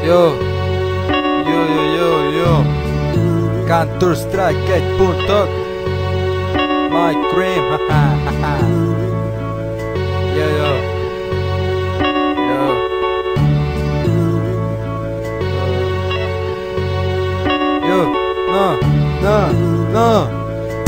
Yo, yo. Counter Strike egy pontok. My cream, haha. Yo. Na.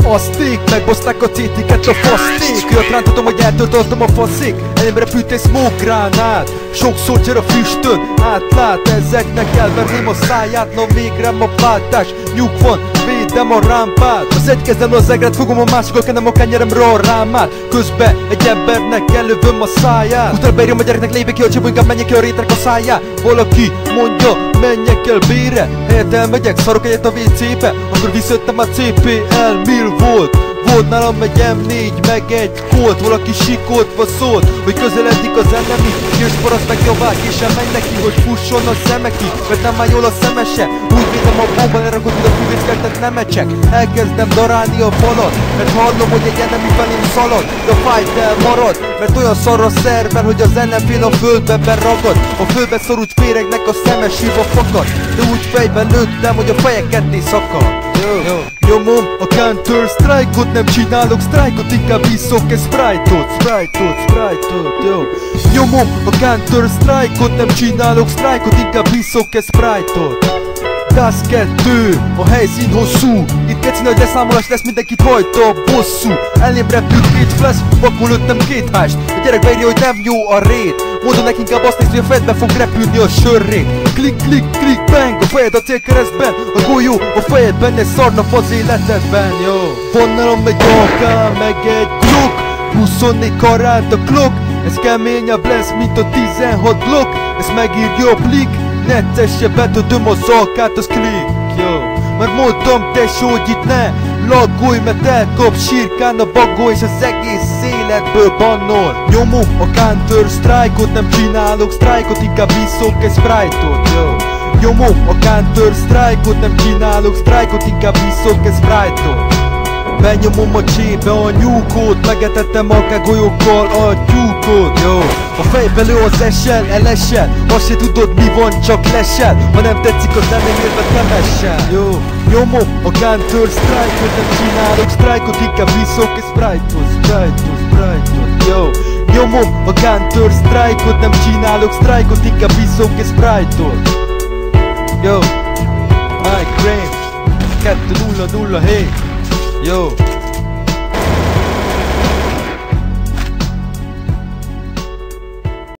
Azték, megbozták a CT-ket a faszték. Olyat rántatom, hogy eltöltöttem a faszék. Elémre fűt egy smoke gránát. Sokszor csér a füstön, átlát. Ezeknek elverném a száját. Na végre ma váltás, nyug van, védem a rámpát. Az egy kezemről az egret fogom, a másikkal kenem a kenyeremre a rámát. Közben egy embernek elővöm a száját. Utána beírjam a gyereknek, lépjék ki a csibo, inkább menjek ki a rétrek a száját. Valaki mondja, menjek el B-re. Helyett elmegyek, szarok egyet a WC-be. Akkor visszajöttem a CPL, mil volt. Volt nálam egy M4, meg egy Colt. Valaki sikoltva szólt, hogy közeledik az enemi. Jössz paraszt meg jobbák, és elmegy neki, hogy fusson a szemeki. Mert nem már jól a szemese. Úgy védem a bomba, lerakod ide a füvészkeltet nemecsek. Elkezdem darálni a falat, mert hallom, hogy egy enemi felém szalad. De a fight elmarad, mert olyan szarra szerver, hogy az ellenfél a földbe beragad. A földbe szorult féregnek a szeme sírva fakad. De úgy fejben lőttem, hogy a feje ketté szakad. Nyomom a Counter Strike-ot, nem csinálok strike-ot, inkább iszok egy Sprite-ot, jó. Nyomom a Counter Strike-ot, nem csinálok strike-ot, inkább iszok egy Sprite-ot. DAS 2, a helyszín hosszú. Itt keci nagy leszámolás lesz, mindenkit hajta a bosszú. Elém repült két flash, vakul lőttem két hást. A gyerek beírja, hogy nem jó a rét. Mondom neki, inkább azt néz, hogy a fejedbe fog repülni a sörrét. Klik, bang, a fejed a célkeresztben. A golyó a fejedben, egy szarnap az életedben, jó. Van nálam egy AK, meg egy Glock. 24 karált a clock. Ez keményebb lesz, mint a 16 Glock. Ez megírja a blik. Neccesse, betödöm az alkát, az klik, jó. Mert mondtam tesó, hogy itt ne laggolj, mert elkap sírkán a bagoly, és az egész életből bannol. Nyomom a Counter Strike-ot, nem csinálok strike-ot, inkább iszok egy Sprite-ot, jó. Nyomom a Counter Strike-ot, nem csinálok strike-ot, inkább iszok egy Sprite-ot. Benyomom a csébe a nyúkót, megetettem a golyókkal a tyúkot, jó. A fejbe lő az SL, LSL, azt se tudod mi van, csak lesel. Ha nem tetszik az zenémért, nem essen, jó. Nyomom a Counter Strike-ot, nem csinálok strike-ot, inkább iszok egy Sprite-ot, jó. Nyomom a Counter Strike-ot, nem csinálok strike-ot, inkább iszok egy Sprite-ot. Jó, My Cream 2-0-0, hey. Yo.